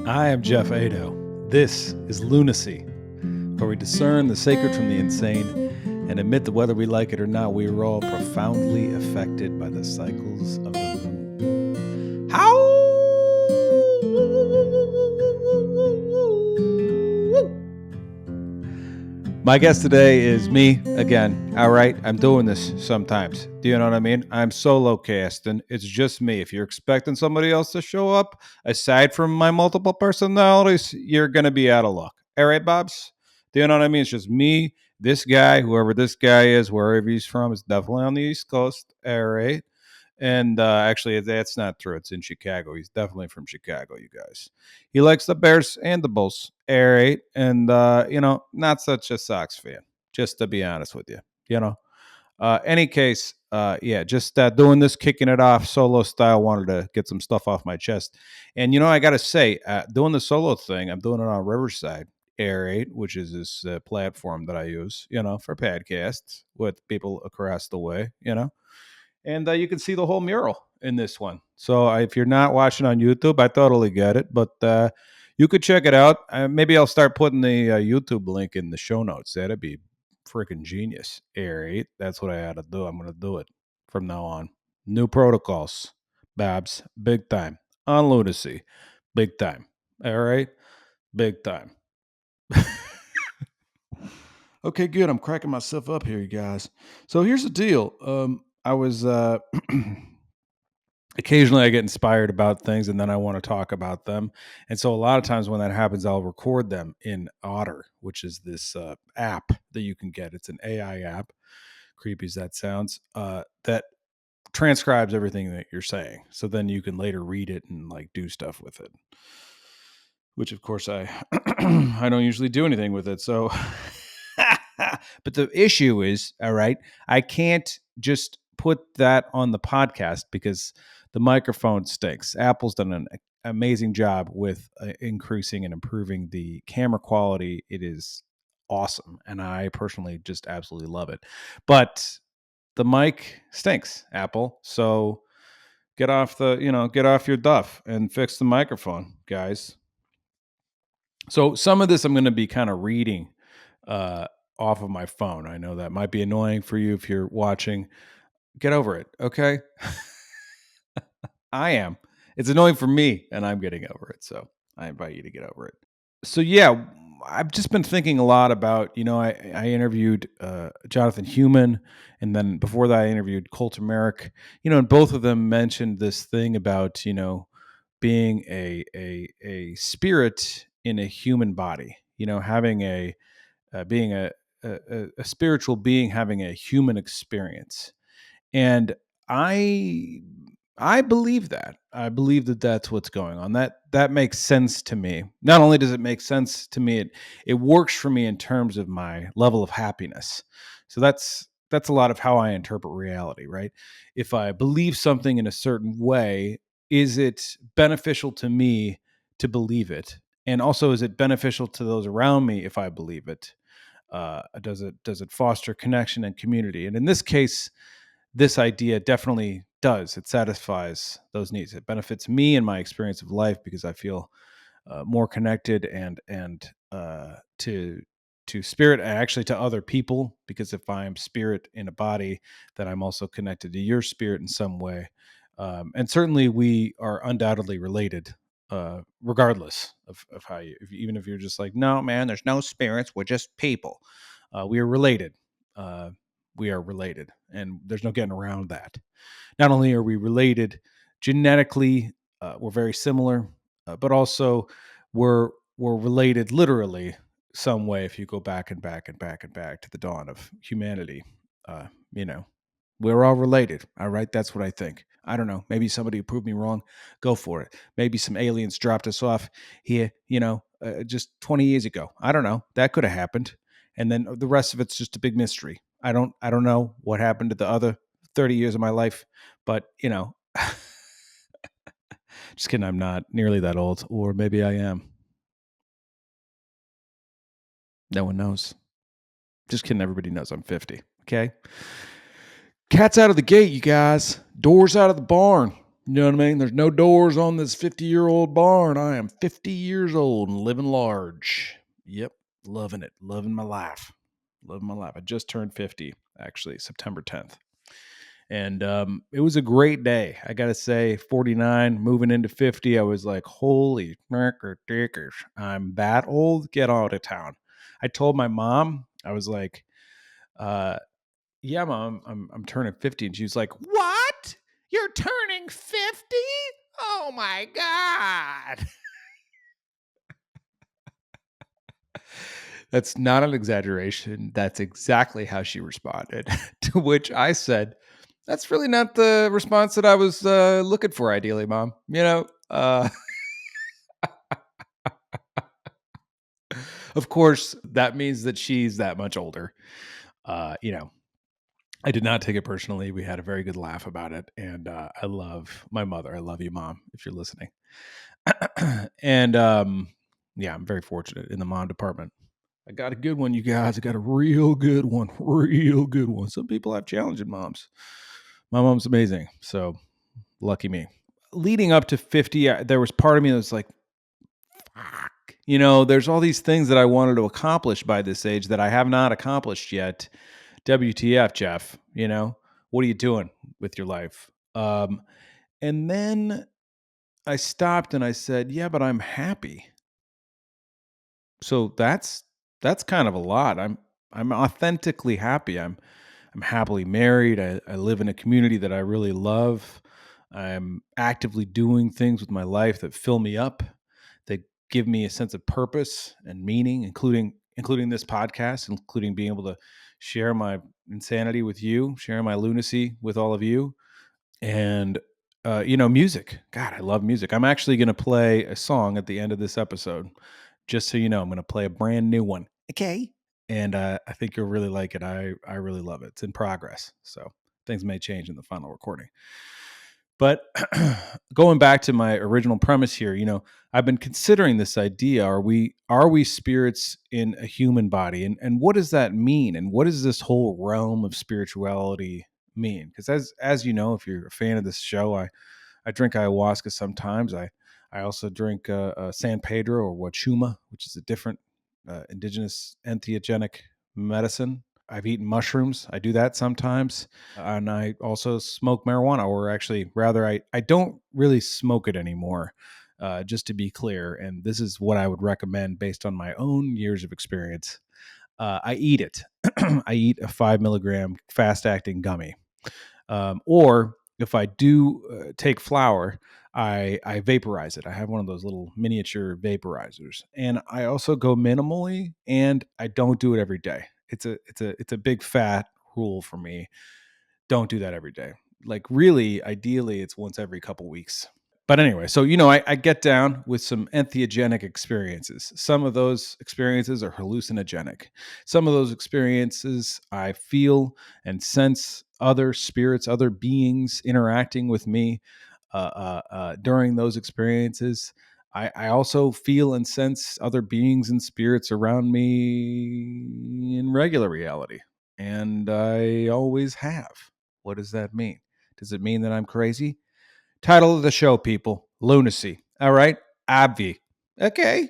I am Jeff Ado. This is Lunacy, where we discern the sacred from the insane and admit that whether we like it or not, we are all profoundly affected by the cycles of the moon. How? My guest today is me again. All right, I'm doing this sometimes. Do you know what I mean? I'm solo casting. It's just me. If you're expecting somebody else to show up, aside from my multiple personalities, you're gonna be out of luck. All right, Bobs. Do you know what I mean? It's just me, this guy, whoever this guy is, wherever he's from, is definitely on the East Coast. All right. And actually, that's not true. It's in Chicago. He's definitely from Chicago, you guys. He likes the Bears and the Bulls. All right. And, not such a Sox fan, just to be honest with you. You know, any case, just doing this, kicking it off solo style. Wanted to get some stuff off my chest. And, I got to say, doing the solo thing, I'm doing it on Riverside. Air 8, which is this platform that I use, for podcasts with people across the way. And you can see the whole mural in this one. So if you're not watching on YouTube, I totally get it, but you could check it out. Maybe I'll start putting the YouTube link in the show notes. That'd be freaking genius. Air 8, that's what I had to do. I'm going to do it from now on. New protocols, Babs, big time. On Lunacy, big time. All right, big time. Okay, good. I'm cracking myself up here, you guys. So here's the deal. I was occasionally I get inspired about things and then I want to talk about them. And so a lot of times when that happens, I'll record them in Otter, which is this app that you can get. It's an AI app, creepy as that sounds, that transcribes everything that you're saying. So then you can later read it and like do stuff with it. Which of course I I don't usually do anything with it. So but the issue is, all right, I can't just put that on the podcast because the microphone stinks. Apple's done an amazing job with increasing and improving the camera quality. It is awesome, and I personally just absolutely love it. But the mic stinks, Apple. So get off your duff and fix the microphone, guys. So some of this I'm going to be kind of reading off of my phone. I know that might be annoying for you if you're watching. Get over it, okay? I am. It's annoying for me, and I'm getting over it. So I invite you to get over it. So yeah, I've just been thinking a lot about. I interviewed Jonathan Human, and then before that, I interviewed Colter Merrick. And both of them mentioned this thing about being a spirit in a human body. Having being a spiritual being having a human experience. And I I believe that. I believe that that's what's going on. That makes sense to me. Not only does it make sense to me, it works for me in terms of my level of happiness. So that's a lot of how I interpret reality, right? If I believe something in a certain way, is it beneficial to me to believe it? And also, is it beneficial to those around me if I believe it? Does it foster connection and community? And in this case, this idea definitely does. It satisfies those needs. It benefits me in my experience of life because I feel more connected and to spirit and actually to other people. Because if I'm spirit in a body, then I'm also connected to your spirit in some way. And certainly, we are undoubtedly related. Regardless of how even if you're just like, no, man, there's no spirits, we're just people. We are related. We are related, and there's no getting around that. Not only are we related genetically, we're very similar, but also we're related literally some way. If you go back and back and back and back to the dawn of humanity, uh, you know, we're all related. All right, that's what I think. I don't know. Maybe somebody proved me wrong. Go for it. Maybe some aliens dropped us off here, just 20 years ago. I don't know. That could have happened. And then the rest of it's just a big mystery. I don't know what happened to the other 30 years of my life, but just kidding. I'm not nearly that old, or maybe I am. No one knows. Just kidding. Everybody knows I'm 50. Okay. Cat's out of the gate, you guys. Doors out of the barn. You know what I mean? There's no doors on this 50-year-old barn. I am 50 years old and living large. Yep. Loving it. Loving my life. Loving my life. I just turned 50, actually, September 10th. And it was a great day. I got to say, 49, moving into 50, I was like, holy dickers, I'm that old. Get out of town. I told my mom, I was like, uh, yeah, mom, I'm turning 50. And she was like, what? You're turning 50? Oh my God. That's not an exaggeration. That's exactly how she responded. To which I said, that's really not the response that I was looking for, ideally, mom. Of course, that means that she's that much older. Uh, you know, I did not take it personally. We had a very good laugh about it. And I love my mother. I love you, mom, if you're listening. And yeah, I'm very fortunate in the mom department. I got a good one, you guys. I got a real good one. Real good one. Some people have challenging moms. My mom's amazing. So lucky me. Leading up to 50, there was part of me that was like, fuck. There's all these things that I wanted to accomplish by this age that I have not accomplished yet. WTF, Jeff? What are you doing with your life? And then I stopped and I said, yeah, but I'm happy. So that's kind of a lot. I'm authentically happy. I'm happily married. I live in a community that I really love. I'm actively doing things with my life that fill me up, that give me a sense of purpose and meaning, including this podcast, including being able to share my insanity with you, share my lunacy with all of you. And music. God, I love music. I'm actually going to play a song at the end of this episode. Just so you know, I'm going to play a brand new one. Okay. And I think you'll really like it. I really love it. It's in progress. So things may change in the final recording. But going back to my original premise here, I've been considering this idea. Are we spirits in a human body? And what does that mean? And what does this whole realm of spirituality mean? Because as you know, if you're a fan of this show, I drink ayahuasca sometimes. I also drink San Pedro or Wachuma, which is a different indigenous entheogenic medicine. I've eaten mushrooms. I do that sometimes. And I also smoke marijuana, or actually, rather, I don't really smoke it anymore, just to be clear. And this is what I would recommend based on my own years of experience. I eat it. I eat a 5 milligram fast acting gummy. Or if I do take flower, I vaporize it. I have one of those little miniature vaporizers, and I also go minimally, and I don't do it every day. It's a big fat rule for me. Don't do that every day. Like really, ideally, it's once every couple weeks. But anyway, so I get down with some entheogenic experiences. Some of those experiences are hallucinogenic. Some of those experiences I feel and sense other spirits, other beings interacting with me during those experiences. I also feel and sense other beings and spirits around me in regular reality. And I always have. What does that mean? Does it mean that I'm crazy? Title of the show, people: Lunacy. All right. Obvi. Okay.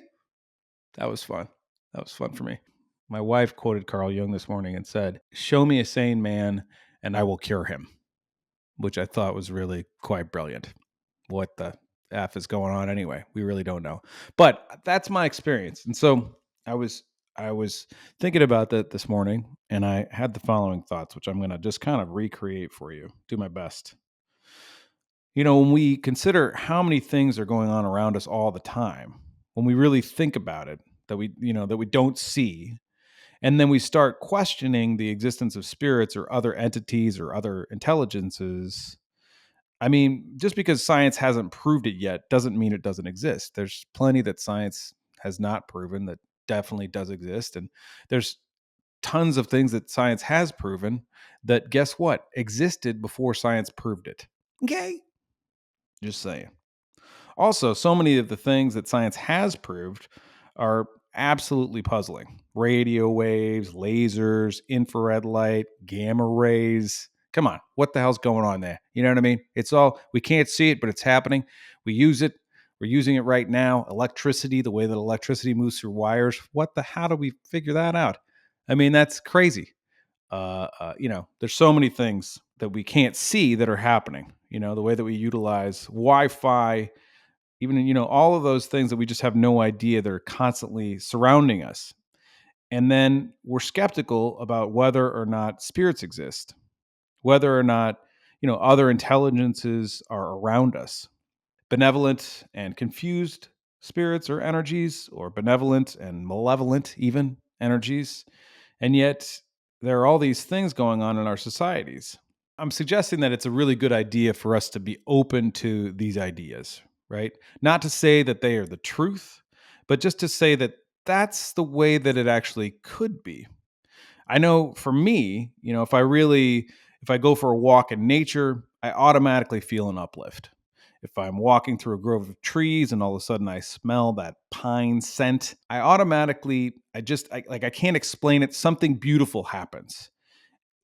That was fun. That was fun for me. My wife quoted Carl Jung this morning and said, show me a sane man and I will cure him, which I thought was really quite brilliant. What the F is going on anyway? We really don't know. But that's my experience. And so I was thinking about that this morning, and I had the following thoughts, which I'm going to just kind of recreate for you, do my best. When we consider how many things are going on around us all the time, when we really think about it, that we don't see, and then we start questioning the existence of spirits or other entities or other intelligences. I mean, just because science hasn't proved it yet doesn't mean it doesn't exist. There's plenty that science has not proven that definitely does exist. And there's tons of things that science has proven that, guess what, existed before science proved it. Okay. Just saying. Also, so many of the things that science has proved are absolutely puzzling. Radio waves, lasers, infrared light, gamma rays. Come on, what the hell's going on there? You know what I mean? It's all, we can't see it, but it's happening. We use it. We're using it right now. Electricity, the way that electricity moves through wires. How do we figure that out? I mean, that's crazy. There's so many things that we can't see that are happening. The way that we utilize Wi-Fi, even all of those things that we just have no idea, they're constantly surrounding us. And then we're skeptical about whether or not spirits exist, whether or not other intelligences are around us, benevolent and confused spirits or energies, or benevolent and malevolent even energies. And yet there are all these things going on in our societies. I'm suggesting that it's a really good idea for us to be open to these ideas, right? Not to say that they are the truth, but just to say that that's the way that it actually could be. I know for me, if I go for a walk in nature, I automatically feel an uplift. If I'm walking through a grove of trees and all of a sudden I smell that pine scent, I automatically, I can't explain it. Something beautiful happens.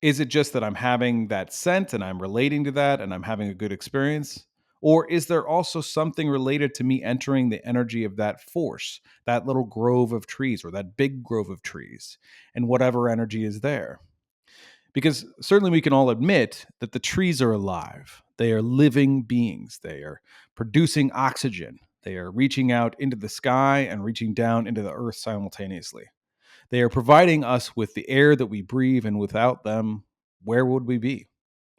Is it just that I'm having that scent and I'm relating to that and I'm having a good experience? Or is there also something related to me entering the energy of that force, that little grove of trees or that big grove of trees, and whatever energy is there? Because certainly we can all admit that the trees are alive. They are living beings. They are producing oxygen. They are reaching out into the sky and reaching down into the earth simultaneously. They are providing us with the air that we breathe, and without them, where would we be?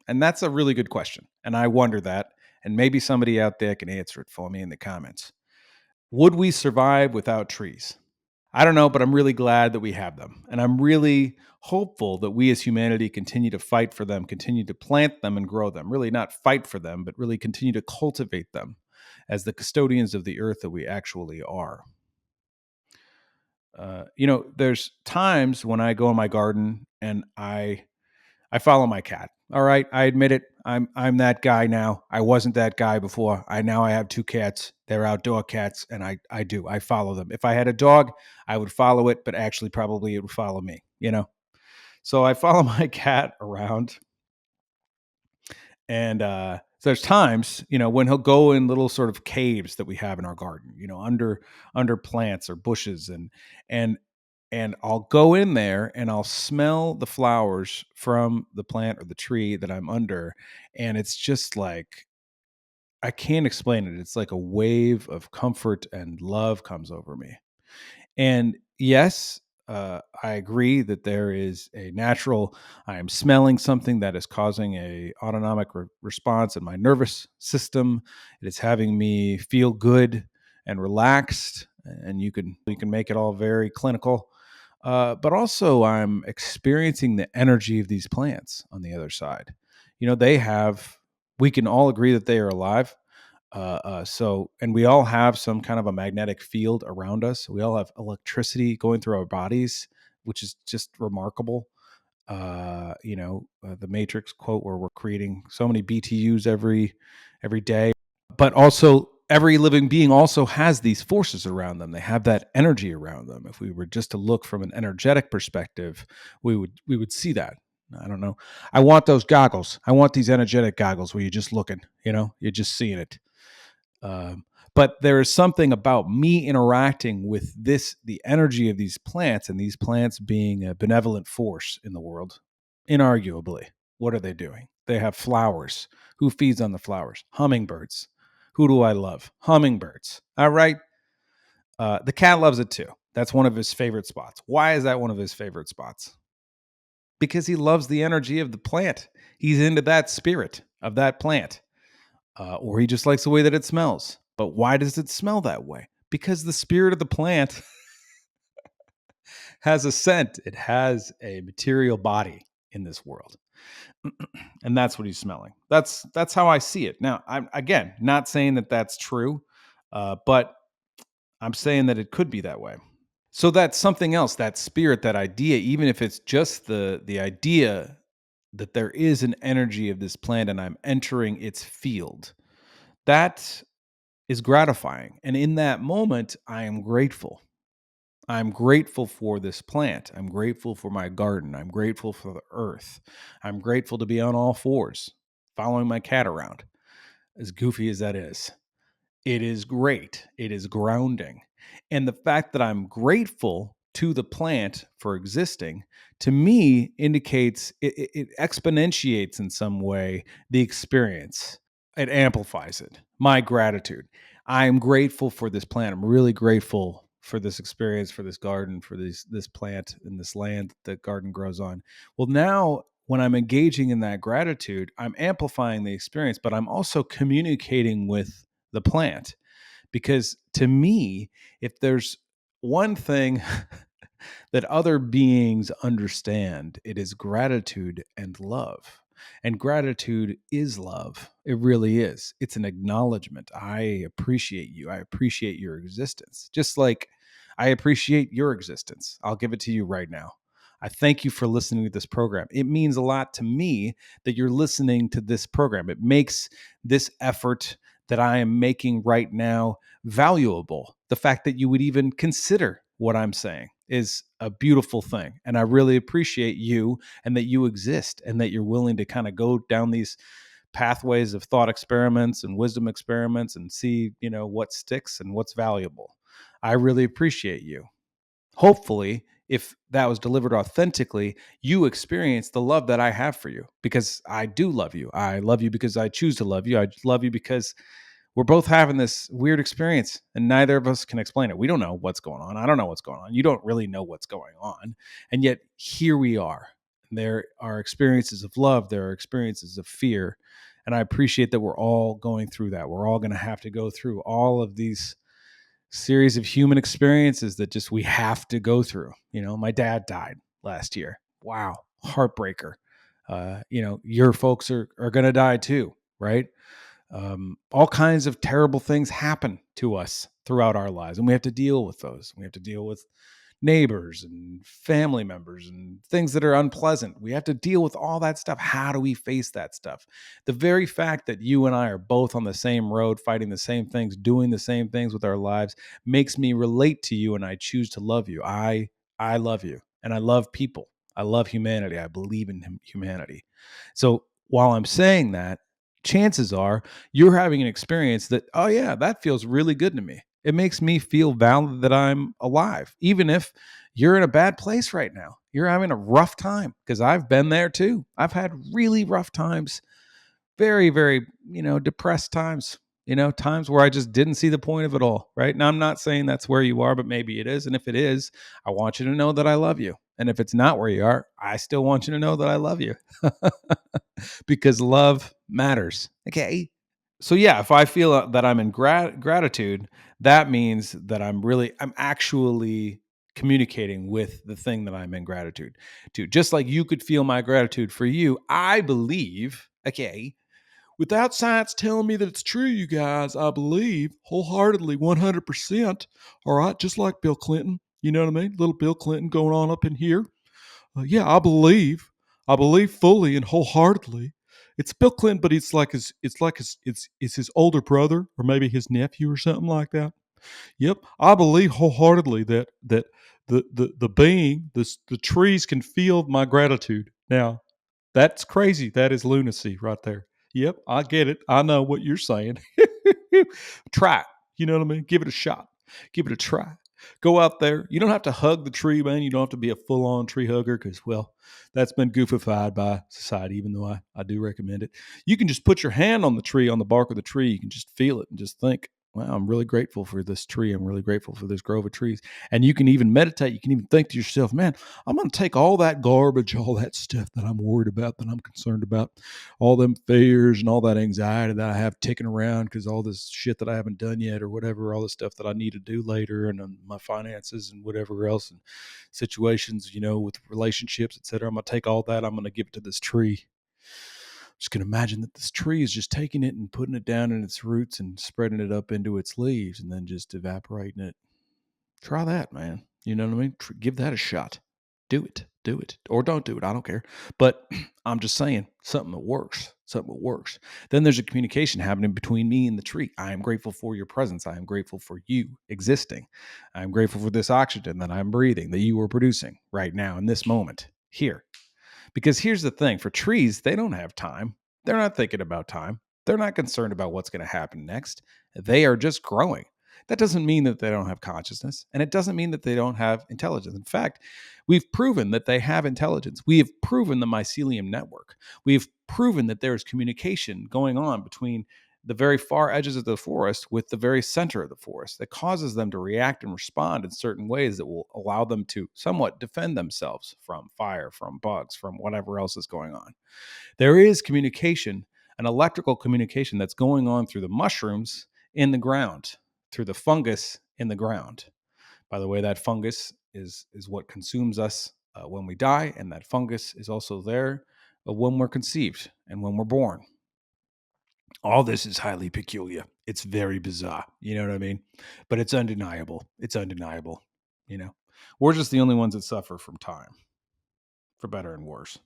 And that's a really good question. And I wonder that. And maybe somebody out there can answer it for me in the comments. Would we survive without trees? I don't know, but I'm really glad that we have them. And I'm really hopeful that we as humanity continue to fight for them, continue to plant them and grow them. Really not fight for them, but really continue to cultivate them as the custodians of the earth that we actually are. There's times when I go in my garden and I follow my cat. All right, I admit it. I'm that guy now. I wasn't that guy before. I have two cats. They're outdoor cats, and I follow them. If I had a dog, I would follow it, but actually probably it would follow me. So I follow my cat around, and so there's times, when he'll go in little sort of caves that we have in our garden, under plants or bushes, and and I'll go in there and I'll smell the flowers from the plant or the tree that I'm under, and it's just like I can't explain it. It's like a wave of comfort and love comes over me. And yes, I agree that there is a natural. I am smelling something that is causing a autonomic response in my nervous system. It is having me feel good and relaxed, and you can make it all very clinical. But also, I'm experiencing the energy of these plants on the other side. They have. We can all agree that they are alive, and we all have some kind of a magnetic field around us. We all have electricity going through our bodies, which is just remarkable. The Matrix quote where we're creating so many BTUs every day, but also every living being also has these forces around them. They have that energy around them. If we were just to look from an energetic perspective, we would see that. I don't know. I want those goggles. I want these energetic goggles where you're just looking. You're just seeing it. But there is something about me interacting with the energy of these plants, and these plants being a benevolent force in the world. Inarguably, what are they doing? They have flowers. Who feeds on the flowers? Hummingbirds. Who do I love? Hummingbirds. All right. The cat loves it too. That's one of his favorite spots. Why is that one of his favorite spots? Because he loves the energy of the plant. He's into that spirit of that plant. Or he just likes the way that it smells. But why does it smell that way? Because the spirit of the plant has a scent. It has a material body in this world, and that's what he's smelling. That's how I see it. Now, I'm again not saying that that's true, but I'm saying that it could be that way. So that's something else. That spirit, that idea, even if it's just the idea that there is an energy of this plant, and I'm entering its field. That is gratifying. And in that moment, I am grateful. I'm grateful for this plant. I'm grateful for my garden. I'm grateful for the earth. I'm grateful to be on all fours, following my cat around, as goofy as that is. It is great. It is grounding. And the fact that I'm grateful to the plant for existing, to me, indicates it exponentiates in some way the experience. It amplifies it. My gratitude. I'm grateful for this plant. I'm really grateful for this experience, for this garden, for this plant and this land that the garden grows on. Well, now when I'm engaging in that gratitude, I'm amplifying the experience, but I'm also communicating with the plant. Because to me, if there's one thing that other beings understand, it is gratitude and love. And gratitude is love. It really is. It's an acknowledgement. I appreciate you. I appreciate your existence. Just like I appreciate your existence. I'll give it to you right now. I thank you for listening to this program. It means a lot to me that you're listening to this program. It makes this effort that I am making right now valuable. The fact that you would even consider what I'm saying is a beautiful thing. And I really appreciate you and that you exist and that you're willing to kind of go down these pathways of thought experiments and wisdom experiments and see, what sticks and what's valuable. I really appreciate you. Hopefully, if that was delivered authentically, you experience the love that I have for you, because I do love you. I love you because I choose to love you. I love you because we're both having this weird experience and neither of us can explain it. We don't know what's going on. I don't know what's going on. You don't really know what's going on. And yet here we are. There are experiences of love, there are experiences of fear. And I appreciate that we're all going through that. We're all going to have to go through all of these series of human experiences that just we have to go through. My dad died last year. Wow, heartbreaker. Your folks are going to die too, right? All kinds of terrible things happen to us throughout our lives, and we have to deal with those. We have to deal with neighbors and family members and things that are unpleasant. We have to deal with all that stuff. How do we face that stuff? The very fact that you and I are both on the same road, fighting the same things, doing the same things with our lives, makes me relate to you, and I choose to love you. I love you, and I love people. I love humanity. I believe in humanity. So while I'm saying that, chances are you're having an experience that, oh yeah, that feels really good to me. It makes me feel valid that I'm alive, even if you're in a bad place right now. You're having a rough time, because I've been there too. I've had really rough times, very, very, depressed times, times where I just didn't see the point of it all. Right. Now, I'm not saying that's where you are, but maybe it is. And if it is, I want you to know that I love you. And if it's not where you are, I still want you to know that I love you. Because love matters. Okay. So yeah, if I feel that I'm in gratitude, that means that I'm actually communicating with the thing that I'm in gratitude to. Just like you could feel my gratitude for you, I believe, okay, without science telling me that it's true, you guys, I believe wholeheartedly, 100%. All right, just like Bill Clinton, you know what I mean? Little Bill Clinton going on up in here. Yeah, I believe fully and wholeheartedly. It's Bill Clinton, but it's his older brother or maybe his nephew or something like that. Yep, I believe wholeheartedly that the being the trees can feel my gratitude. Now, that's crazy. That is lunacy right there. Yep, I get it. I know what you're saying. Try it. You know what I mean? Give it a shot. Give it a try. Go out there. You don't have to hug the tree, man. You don't have to be a full on tree hugger because, well, that's been goofified by society, even though I do recommend it. You can just put your hand on the tree, on the bark of the tree. You can just feel it and just think, wow, I'm really grateful for this tree. I'm really grateful for this grove of trees. And you can even meditate. You can even think to yourself, man, I'm going to take all that garbage, all that stuff that I'm worried about, that I'm concerned about, all them fears and all that anxiety that I have ticking around because all this shit that I haven't done yet or whatever, all the stuff that I need to do later and my finances and whatever else and situations, with relationships, et cetera. I'm going to take all that. I'm going to give it to this tree. Just can imagine that this tree is just taking it and putting it down in its roots and spreading it up into its leaves and then just evaporating it. Try that, man. You know what I mean? Give that a shot. Do it, or don't do it. I don't care. But I'm just saying something that works. Something that works. Then there's a communication happening between me and the tree. I am grateful for your presence. I am grateful for you existing. I am grateful for this oxygen that I'm breathing, that you are producing right now in this moment here. Because here's the thing, for trees, they don't have time. They're not thinking about time. They're not concerned about what's going to happen next. They are just growing. That doesn't mean that they don't have consciousness, and it doesn't mean that they don't have intelligence. In fact, we've proven that they have intelligence. We have proven the mycelium network. We've proven that there is communication going on between the very far edges of the forest with the very center of the forest that causes them to react and respond in certain ways that will allow them to somewhat defend themselves from fire, from bugs, from whatever else is going on. There is communication, an electrical communication that's going on through the mushrooms in the ground, through the fungus in the ground. By the way, that fungus is what consumes us when we die, and that fungus is also there when we're conceived and when we're born. All this is highly peculiar. It's very bizarre. You know what I mean? But it's undeniable. It's undeniable. You know, we're just the only ones that suffer from time, for better and worse.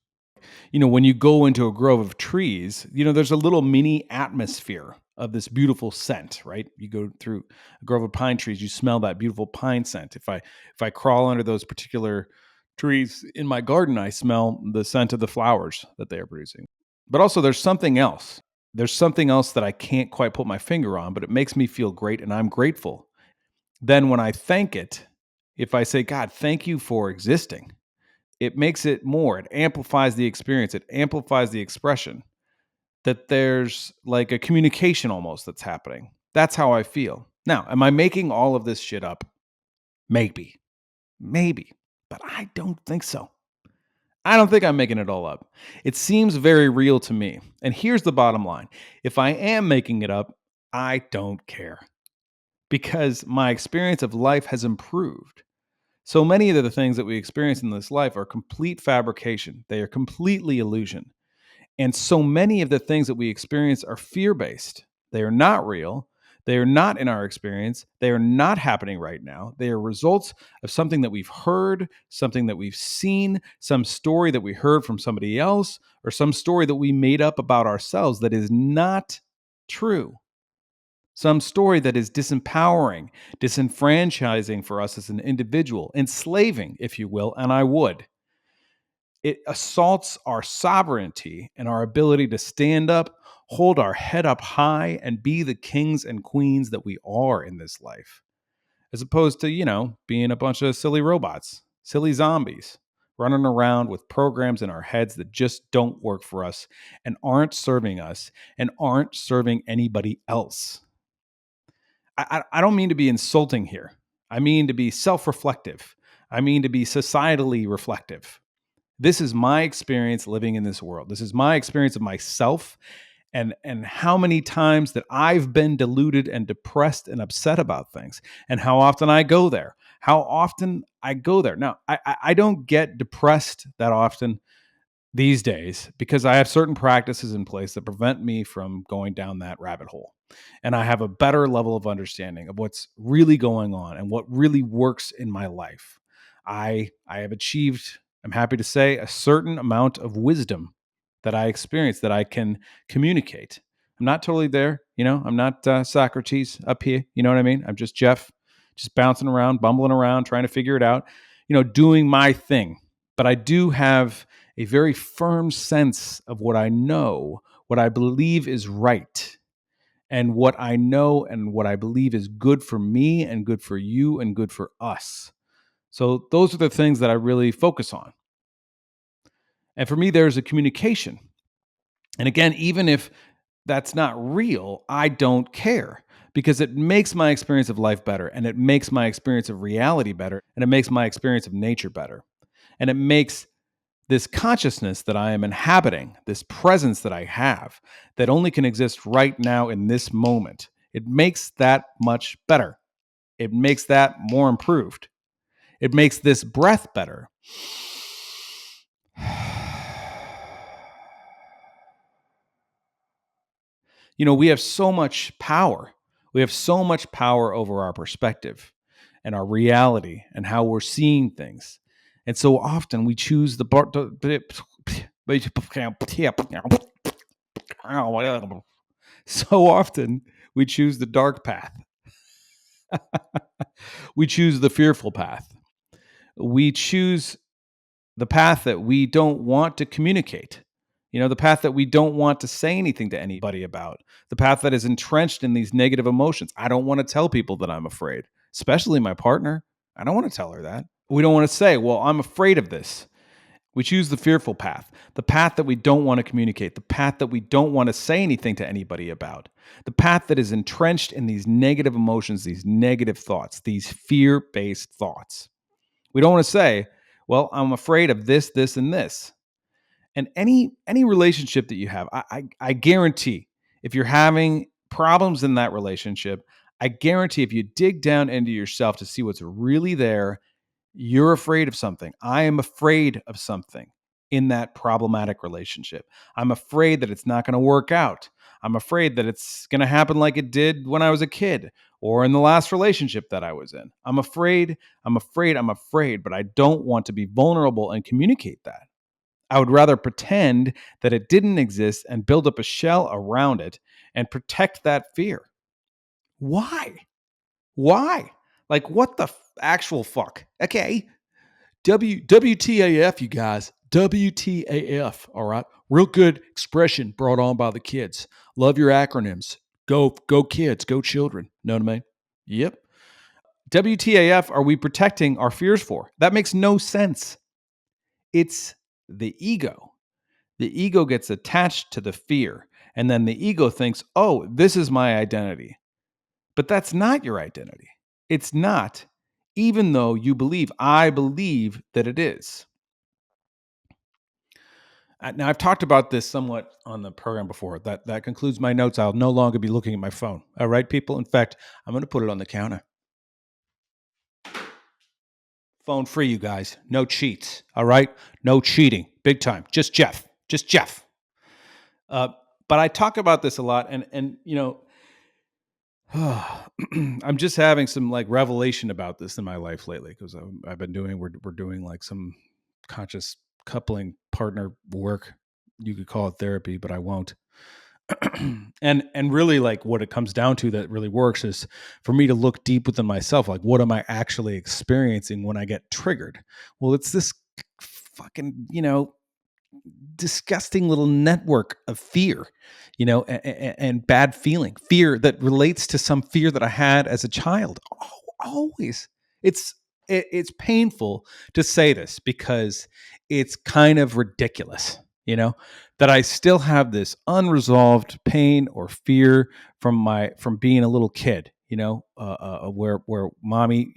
When you go into a grove of trees, there's a little mini atmosphere of this beautiful scent, right? You go through a grove of pine trees, you smell that beautiful pine scent. If I crawl under those particular trees in my garden, I smell the scent of the flowers that they are producing. But also there's something else. There's something else that I can't quite put my finger on, but it makes me feel great and I'm grateful. Then when I thank it, if I say, God, thank you for existing, it makes it more. It amplifies the experience. It amplifies the expression that there's like a communication almost that's happening. That's how I feel. Now, am I making all of this shit up? Maybe. Maybe. But I don't think so. I don't think I'm making it all up. It seems very real to me. And here's the bottom line. If I am making it up, I don't care because my experience of life has improved. So many of the things that we experience in this life are complete fabrication. They are completely illusion. And so many of the things that we experience are fear-based. They are not real. They are not in our experience. They are not happening right now. They are results of something that we've heard, something that we've seen, some story that we heard from somebody else, or some story that we made up about ourselves that is not true. Some story that is disempowering, disenfranchising for us as an individual, enslaving, if you will, and I would. It assaults our sovereignty and our ability to stand up, hold our head up high, and be the kings and queens that we are in this life, as opposed to, being a bunch of silly robots, silly zombies, running around with programs in our heads that just don't work for us and aren't serving us and aren't serving anybody else. I don't mean to be insulting here. I mean to be self-reflective. I mean to be societally reflective. This is my experience living in this world. This is my experience of myself and how many times that I've been deluded and depressed and upset about things and how often I go there. How often I go there. Now, I don't get depressed that often these days because I have certain practices in place that prevent me from going down that rabbit hole. And I have a better level of understanding of what's really going on and what really works in my life. I have achieved, I'm happy to say, a certain amount of wisdom that I experience that I can communicate. I'm not totally there, I'm not Socrates up here, you know what I mean? I'm just Jeff, just bouncing around, bumbling around, trying to figure it out, doing my thing. But I do have a very firm sense of what I know, what I believe is right, and what I know and what I believe is good for me and good for you and good for us. So those are the things that I really focus on. And for me, there's a communication. And again, even if that's not real, I don't care because it makes my experience of life better and it makes my experience of reality better and it makes my experience of nature better. And it makes this consciousness that I am inhabiting, this presence that I have, that only can exist right now in this moment, it makes that much better. It makes that more improved. It makes this breath better. We have so much power. We have so much power over our perspective and our reality and how we're seeing things. And so often we choose so often we choose the dark path. We choose the fearful path. We choose the path that we don't want to communicate. The path that we don't want to say anything to anybody about. The path that is entrenched in these negative emotions. I don't want to tell people that I'm afraid, especially my partner. I don't want to tell her that. We don't want to say, well, I'm afraid of this. We choose the fearful path, the path that we don't want to communicate, the path that we don't want to say anything to anybody about, the path that is entrenched in these negative emotions, these negative thoughts, these fear-based thoughts. We don't want to say, well, I'm afraid of this, this, and this. And any relationship that you have, I guarantee if you're having problems in that relationship, I guarantee if you dig down into yourself to see what's really there, you're afraid of something. I am afraid of something in that problematic relationship. I'm afraid that it's not going to work out. I'm afraid that it's going to happen like it did when I was a kid or in the last relationship that I was in. I'm afraid, but I don't want to be vulnerable and communicate that. I would rather pretend that it didn't exist and build up a shell around it and protect that fear. Why? Why? Like, what the actual fuck? Okay. WTAF, you guys. WTAF. All right. Real good expression brought on by the kids. Love your acronyms. Go kids. Go children. Know what I mean? Yep. WTAF are we protecting our fears for? That makes no sense. It's the ego. The ego gets attached to the fear. And then the ego thinks, oh, this is my identity. But that's not your identity. It's not, even though I believe that it is. Now, I've talked about this somewhat on the program before. That concludes my notes. I'll no longer be looking at my phone. All right, people? In fact, I'm going to put it on the counter. Phone free, you guys. No cheats. All right? No cheating. Big time. Just Jeff. But I talk about this a lot, and I'm just having some like revelation about this in my life lately because we're doing like some conscious coupling partner work. You could call it therapy, but I won't. and really, like, what it comes down to that really works is for me to look deep within myself. Like, what am I actually experiencing when I get triggered? Well, it's this fucking disgusting little network of fear, and bad fear that relates to some fear that I had as a child. Always. It's painful to say this because it's kind of ridiculous, that I still have this unresolved pain or fear from being a little kid, where mommy,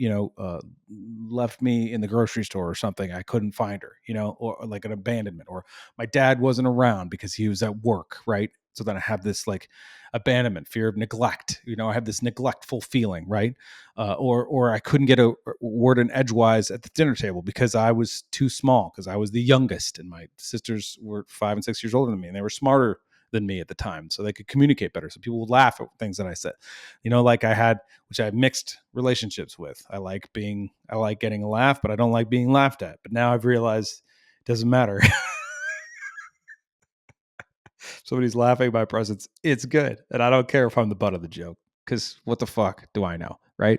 left me in the grocery store or something. I couldn't find her, or like an abandonment, or my dad wasn't around because he was at work, right? So then I have this like abandonment, fear of neglect. I have this neglectful feeling, right? Or I couldn't get a word in edgewise at the dinner table because I was too small, because I was the youngest, and my sisters were 5 and 6 years older than me, and they were smarter than me at the time, so they could communicate better. So people would laugh at things that I said, like I had mixed relationships with. I like getting a laugh, but I don't like being laughed at. But now I've realized it doesn't matter. Somebody's laughing at my presence, it's good. And I don't care if I'm the butt of the joke, because what the fuck do I know, right?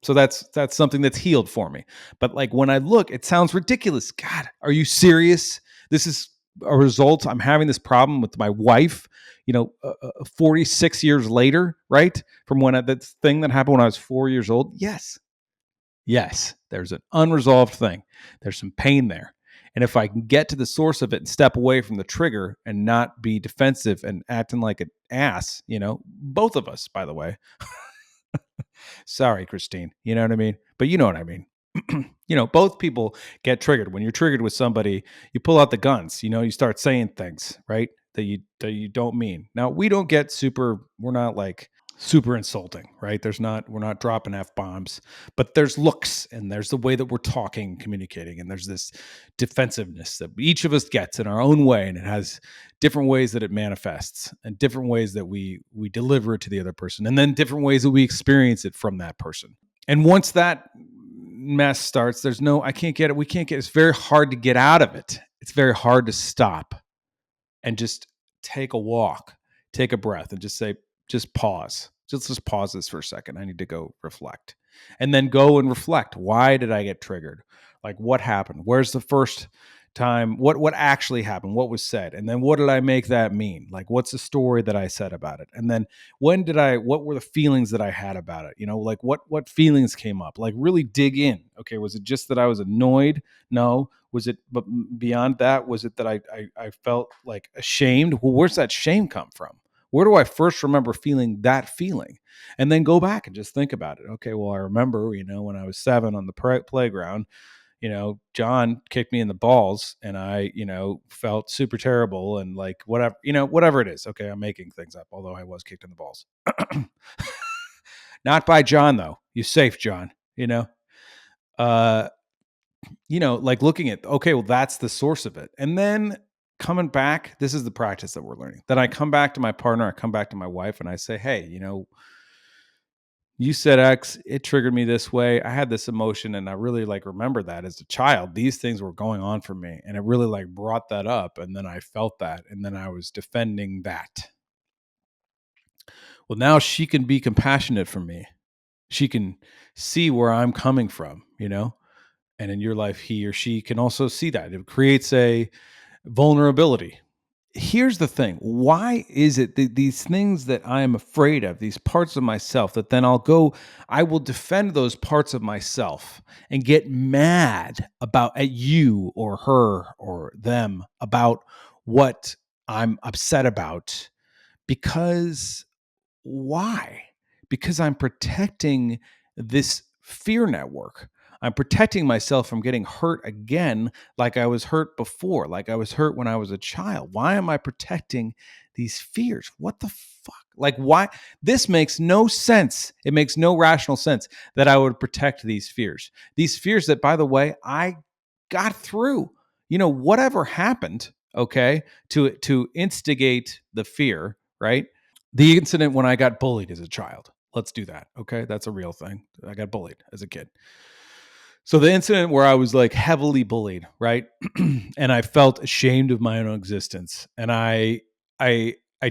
So that's something that's healed for me. But like when I look, it sounds ridiculous. God, are you serious? This is a result. I'm having this problem with my wife, 46 years later, right? From that thing that happened when I was 4 years old. Yes, there's an unresolved thing. There's some pain there. And if I can get to the source of it and step away from the trigger and not be defensive and acting like an ass, both of us, by the way. Sorry, Christine. You know what I mean? But you know what I mean. Both people get triggered. When you're triggered with somebody, you pull out the guns, you start saying things, right? That you don't mean. Now, we're not like super insulting, right? We're not dropping F-bombs, but there's looks, and there's the way that we're talking, communicating, and there's this defensiveness that each of us gets in our own way, and it has different ways that it manifests, and different ways that we deliver it to the other person, and then different ways that we experience it from that person. And once that mess starts, there's no, I can't get it. We can't get, it's very hard to get out of it. It's very hard to stop and just take a walk, take a breath, and just say, just pause. Just pause this for a second. I need to go reflect. And then go and reflect. Why did I get triggered? Like, what happened? Where's the first time? What actually happened? What was said? And then what did I make that mean? Like, what's the story that I said about it? And then what were the feelings that I had about it? Like what feelings came up? Like, really dig in. Okay, was it just that I was annoyed? No. Was it, but beyond that, was it that I felt like ashamed? Well, where's that shame come from? Where do I first remember feeling that feeling? And then go back and just think about it. Okay, well, I remember, when I was 7 on the playground, John kicked me in the balls and I, felt super terrible and like whatever it is. Okay, I'm making things up, although I was kicked in the balls. Not by John, though. You safe, John, Uh, like looking at, okay, well, that's the source of it. And then coming back, this is the practice that we're learning. Then I come back to my partner, I come back to my wife, and I say, hey, you said X, it triggered me this way. I had this emotion, and I really like remember that as a child. These things were going on for me, and it really like brought that up. And then I felt that, and then I was defending that. Well, now she can be compassionate for me. She can see where I'm coming from, and in your life, he or she can also see that. It creates a vulnerability. Here's the thing. Why is it that these things that I am afraid of, these parts of myself, that then I will defend those parts of myself and get mad at you or her or them about what I'm upset about? Because why? Because I'm protecting this fear network. I'm protecting myself from getting hurt again, like I was hurt before, like I was hurt when I was a child. Why am I protecting these fears? What the fuck? Like, why? This makes no sense. It makes no rational sense that I would protect these fears. These fears that, by the way, I got through. Whatever happened, okay, to instigate the fear, right? The incident when I got bullied as a child. Let's do that. Okay. That's a real thing. I got bullied as a kid. So the incident where I was like heavily bullied, right? And I felt ashamed of my own existence. And I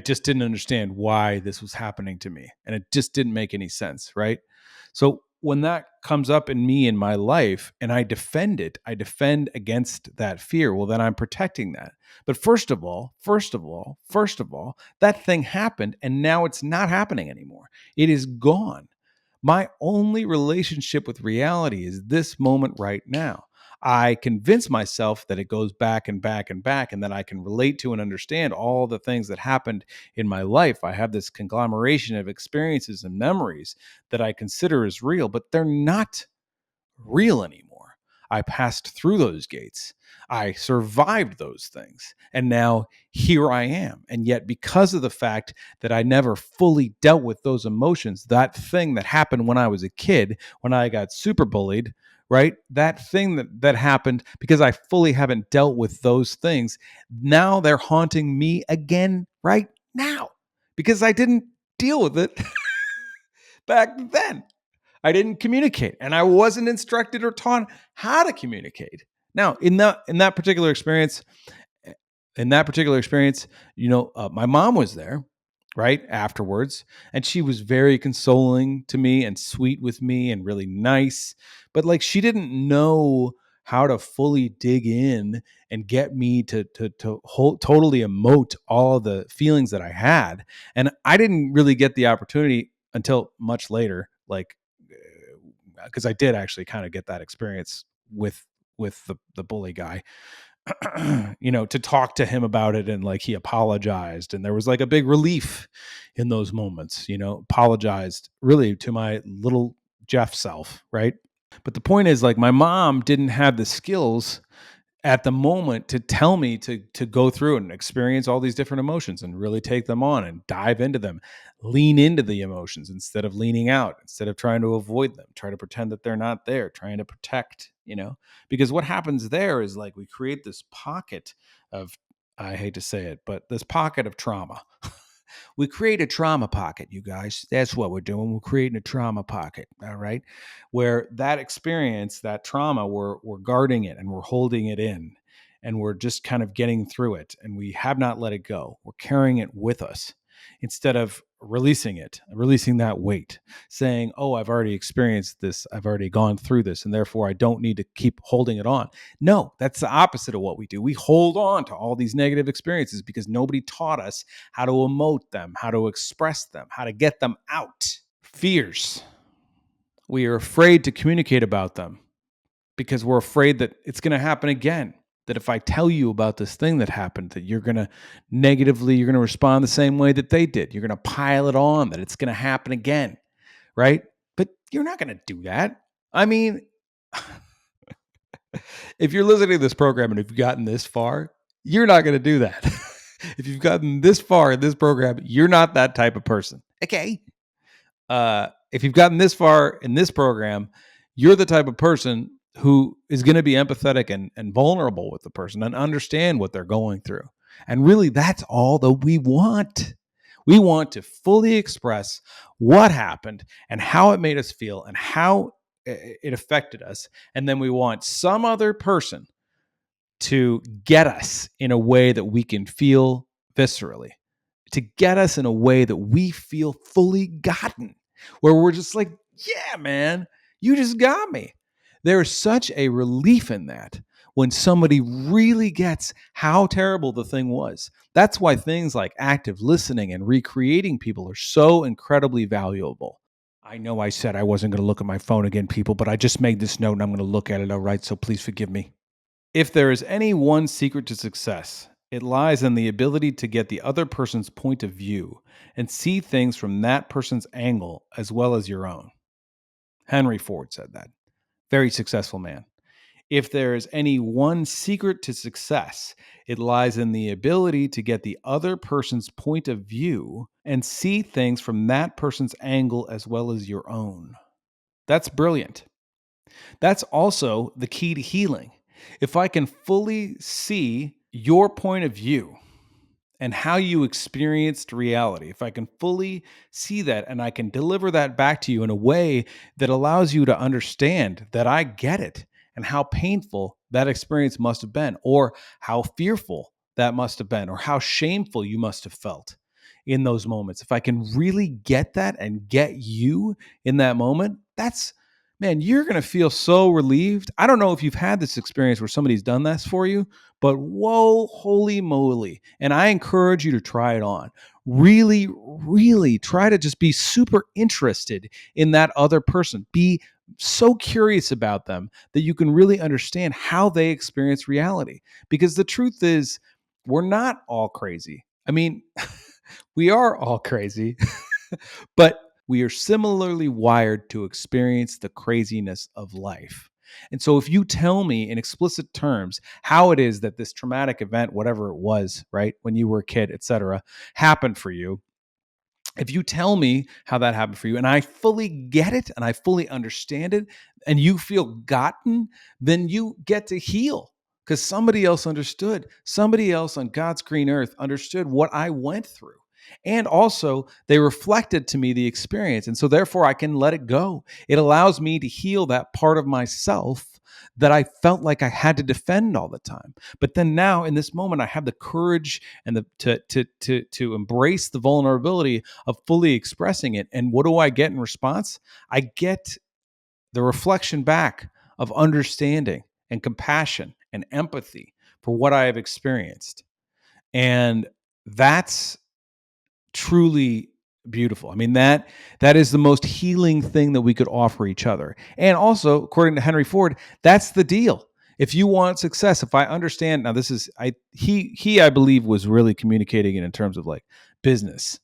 just didn't understand why this was happening to me. And it just didn't make any sense, right? So when that comes up in me in my life and I defend it, I defend against that fear. Well, then I'm protecting that. But first of all, that thing happened and now it's not happening anymore. It is gone. My only relationship with reality is this moment right now. I convince myself that it goes back and back and back, and that I can relate to and understand all the things that happened in my life. I have this conglomeration of experiences and memories that I consider as real, but they're not real anymore. I passed through those gates. I survived those things. And now here I am. And yet, because of the fact that I never fully dealt with those emotions, that thing that happened when I was a kid, when I got super bullied, right? That thing that happened because I fully haven't dealt with those things. Now they're haunting me again right now because I didn't deal with it back then. I didn't communicate, and I wasn't instructed or taught how to communicate. Now, in that particular experience, my mom was there, right afterwards, and she was very consoling to me and sweet with me and really nice. But like, she didn't know how to fully dig in and get me to totally emote all the feelings that I had, and I didn't really get the opportunity until much later, like because I did actually kind of get that experience with the bully guy, to talk to him about it, and like he apologized, and there was like a big relief in those moments, apologized really to my little Jeff self, right? But the point is, like, my mom didn't have the skills at the moment to tell me to go through and experience all these different emotions and really take them on and dive into them, lean into the emotions instead of leaning out, instead of trying to avoid them, try to pretend that they're not there, trying to protect, because what happens there is like we create this pocket of, I hate to say it, but this pocket of trauma. We create a trauma pocket, you guys. That's what we're doing. We're creating a trauma pocket, all right? Where that experience, that trauma, we're guarding it and we're holding it in and we're just kind of getting through it and we have not let it go. We're carrying it with us instead of releasing it, releasing that weight, saying, "Oh, I've already experienced this. I've already gone through this and therefore I don't need to keep holding it on." No, that's the opposite of what we do. We hold on to all these negative experiences because nobody taught us how to emote them, how to express them, how to get them out. Fears. We are afraid to communicate about them because we're afraid that it's going to happen again. That if I tell you about this thing that happened, that you're going to you're going to respond the same way that they did. You're going to pile it on, that it's going to happen again, right? But you're not going to do that. I mean, if you're listening to this program and if you've gotten this far, you're not going to do that. If you've gotten this far in this program, you're not that type of person. Okay. If you've gotten this far in this program, you're the type of person who is going to be empathetic and vulnerable with the person and understand what they're going through. And really, that's all that we want. We want to fully express what happened and how it made us feel and how it affected us. And then we want some other person to get us in a way that we can feel viscerally, to get us in a way that we feel fully gotten, where we're just like, yeah, man, you just got me. There is such a relief in that when somebody really gets how terrible the thing was. That's why things like active listening and recreating people are so incredibly valuable. I know I said I wasn't going to look at my phone again, people, but I just made this note and I'm going to look at it, all right? So please forgive me. If there is any one secret to success, it lies in the ability to get the other person's point of view and see things from that person's angle as well as your own. Henry Ford said that. Very successful man. If there is any one secret to success, it lies in the ability to get the other person's point of view and see things from that person's angle as well as your own. That's brilliant. That's also the key to healing. If I can fully see your point of view and how you experienced reality, if I can fully see that and I can deliver that back to you in a way that allows you to understand that I get it and how painful that experience must have been, or how fearful that must have been, or how shameful you must have felt in those moments. If I can really get that and get you in that moment, man, you're going to feel so relieved. I don't know if you've had this experience where somebody's done this for you, but whoa, holy moly. And I encourage you to try it on. Really, really try to just be super interested in that other person. Be so curious about them that you can really understand how they experience reality. Because the truth is, we're not all crazy. I mean, we are all crazy, but we are similarly wired to experience the craziness of life. And so if you tell me in explicit terms how it is that this traumatic event, whatever it was, right, when you were a kid, etc., happened for you, if you tell me how that happened for you and I fully get it and I fully understand it and you feel gotten, then you get to heal because somebody else understood. Somebody else on God's green earth understood what I went through. And also, they reflected to me the experience. And so, therefore, I can let it go. It allows me to heal that part of myself that I felt like I had to defend all the time. But then now, in this moment, I have the courage and to embrace the vulnerability of fully expressing it. And what do I get in response? I get the reflection back of understanding and compassion and empathy for what I have experienced. And that's truly beautiful. I mean, that is the most healing thing that we could offer each other. And also, according to Henry Ford, that's the deal. If you want success, if I understand, now this is I believe was really communicating it in terms of like business,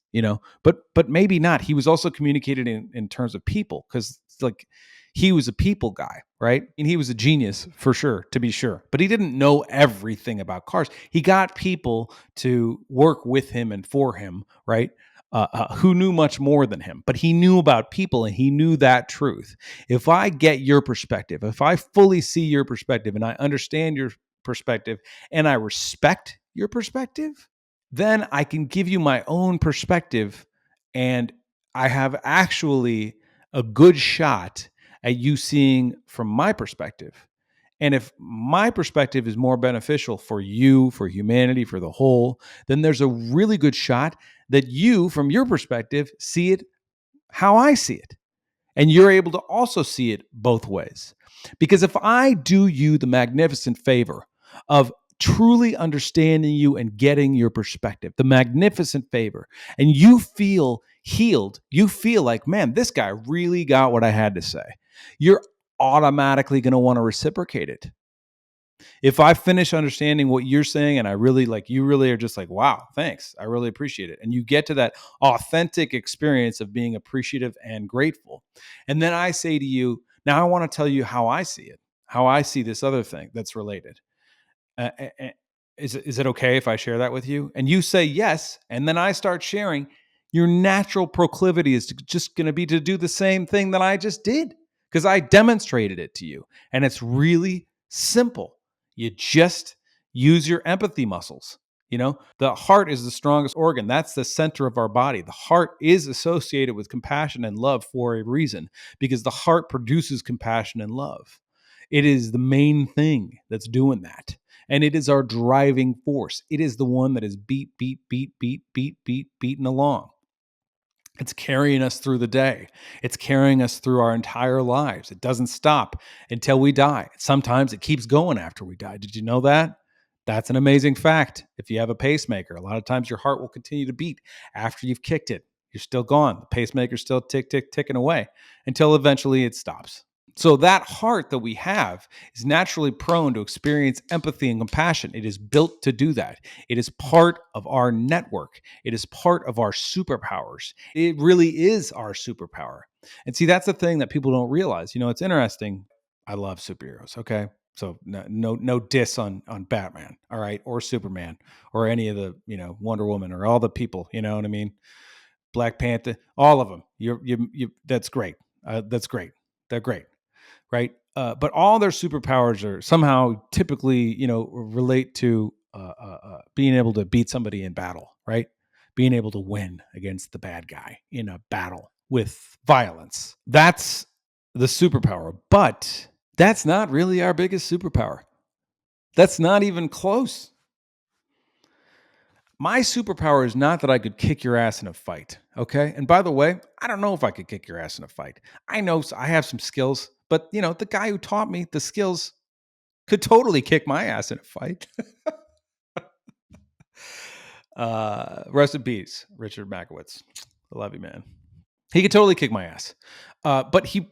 but maybe not. He was also communicating in terms of people, because like he was a people guy, right? And he was a genius for sure, to be sure. But he didn't know everything about cars. He got people to work with him and for him, right? Who knew much more than him, but he knew about people and he knew that truth. If I get your perspective, if I fully see your perspective and I understand your perspective and I respect your perspective, then I can give you my own perspective, and I have actually a good shot at you seeing from my perspective. And if my perspective is more beneficial for you, for humanity, for the whole, then there's a really good shot that you, from your perspective, see it how I see it. And you're able to also see it both ways. Because if I do you the magnificent favor of truly understanding you and getting your perspective, the magnificent favor, and you feel healed, you feel like, man, this guy really got what I had to say, you're automatically going to want to reciprocate it. If I finish understanding what you're saying and I really like, you really are just like, wow, thanks. I really appreciate it. And you get to that authentic experience of being appreciative and grateful. And then I say to you, now I want to tell you how I see it, how I see this other thing that's related. Uh, uh, uh, is it okay if I share that with you? And you say yes. And then I start sharing. Your natural proclivity is just going to be to do the same thing that I just did because I demonstrated it to you. And it's really simple. You just use your empathy muscles. You know, the heart is the strongest organ. That's the center of our body. The heart is associated with compassion and love for a reason because the heart produces compassion and love. It is the main thing that's doing that. And it is our driving force. It is the one that is beating along. It's carrying us through the day. It's carrying us through our entire lives. It doesn't stop until we die. Sometimes it keeps going after we die. Did you know that? That's an amazing fact. If you have a pacemaker, a lot of times your heart will continue to beat after you've kicked it. You're still gone. The pacemaker's still ticking away until eventually it stops. So that heart that we have is naturally prone to experience empathy and compassion. It is built to do that. It is part of our network. It is part of our superpowers. It really is our superpower. And see, that's the thing that people don't realize. You know, it's interesting. I love superheroes. Okay. So no diss on Batman, all right, or Superman, or any of the Wonder Woman, or all the people. You know what I mean? Black Panther, all of them. You. That's great. That's great. They're great, right? But all their superpowers are somehow typically, relate to being able to beat somebody in battle, right? Being able to win against the bad guy in a battle with violence. That's the superpower. But that's not really our biggest superpower. That's not even close. My superpower is not that I could kick your ass in a fight. Okay. And by the way, I don't know if I could kick your ass in a fight. I know I have some skills, but the guy who taught me the skills could totally kick my ass in a fight. Rest in peace, Richard Makowitz. I love you, man. He could totally kick my ass. But he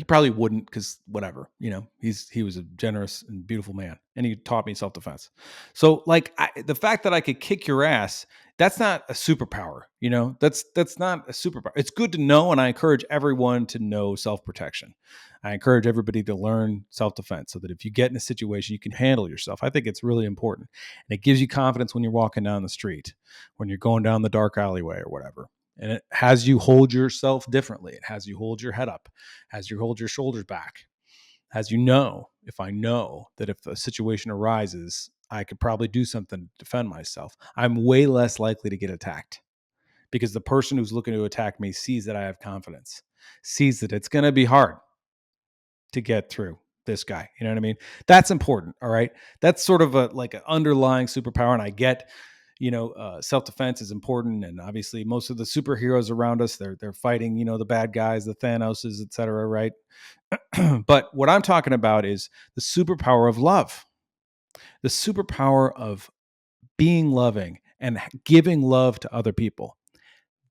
probably wouldn't because whatever, he was a generous and beautiful man and he taught me self-defense. So like the fact that I could kick your ass, that's not a superpower, that's not a superpower. It's good to know. And I encourage everyone to know self-protection. I encourage everybody to learn self-defense so that if you get in a situation, you can handle yourself. I think it's really important. And it gives you confidence when you're walking down the street, when you're going down the dark alleyway or whatever. And it has you hold yourself differently. It has you hold your head up, has you hold your shoulders back, as if I know that if a situation arises, I could probably do something to defend myself, I'm way less likely to get attacked because the person who's looking to attack me sees that I have confidence, sees that it's going to be hard to get through this guy. You know what I mean? That's important. All right. That's sort of like an underlying superpower. And I get, self-defense is important. And obviously most of the superheroes around us, they're fighting, the bad guys, the Thanoses, et cetera. Right. But what I'm talking about is the superpower of love, the superpower of being loving and giving love to other people.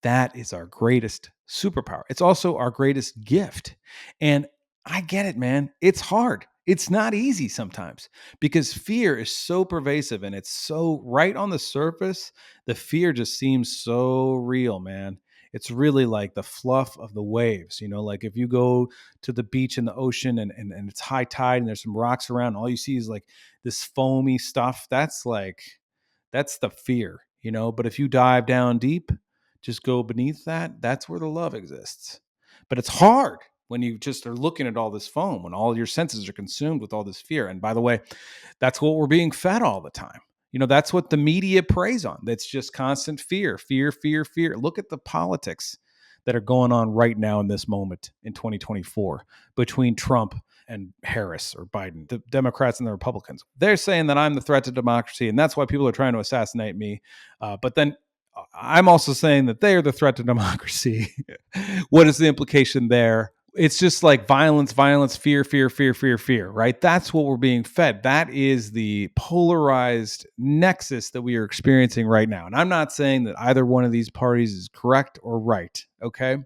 That is our greatest superpower. It's also our greatest gift. And I get it, man. It's hard. It's not easy sometimes because fear is so pervasive and it's so right on the surface. The fear just seems so real, man. It's really like the fluff of the waves, like if you go to the beach in the ocean and it's high tide and there's some rocks around, all you see is like this foamy stuff. That's the fear, but if you dive down deep, just go beneath that, that's where the love exists. But it's hard when you just are looking at all this foam, when all your senses are consumed with all this fear. And by the way, that's what we're being fed all the time. That's what the media preys on. That's just constant fear, fear, fear, fear. Look at the politics that are going on right now in this moment in 2024 between Trump and Harris or Biden, the Democrats and the Republicans. They're saying that I'm the threat to democracy, and that's why people are trying to assassinate me. But then I'm also saying that they are the threat to democracy. What is the implication there? It's just like violence, violence, fear, fear, fear, fear, fear, right? That's what we're being fed. That is the polarized nexus that we are experiencing right now. And I'm not saying that either one of these parties is correct or right, okay?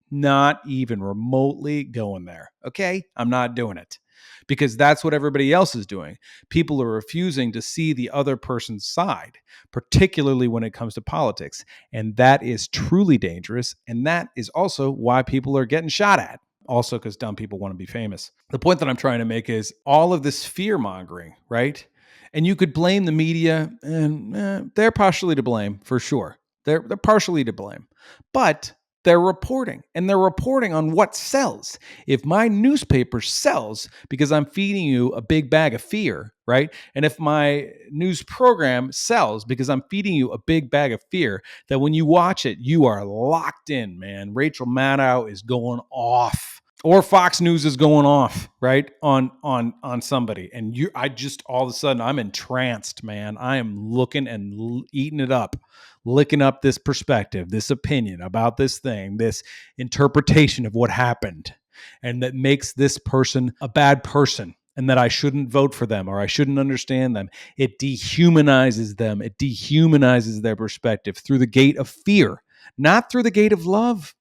Not even remotely going there, okay? I'm not doing it because that's what everybody else is doing. People are refusing to see the other person's side, particularly when it comes to politics. And that is truly dangerous. And that is also why people are getting shot at. Also, because dumb people want to be famous. The point that I'm trying to make is all of this fear mongering, right? And you could blame the media, and they're partially to blame for sure. They're partially to blame. But they're reporting, and they're reporting on what sells. If my newspaper sells because I'm feeding you a big bag of fear, right? And if my news program sells because I'm feeding you a big bag of fear, that when you watch it, you are locked in, man. Rachel Maddow is going off. Or Fox News is going off, right? On somebody. And I just all of a sudden I'm entranced, man. I am looking and eating it up, licking up this perspective, this opinion about this thing, this interpretation of what happened, and that makes this person a bad person, and that I shouldn't vote for them or I shouldn't understand them. It dehumanizes them. It dehumanizes their perspective through the gate of fear, not through the gate of love.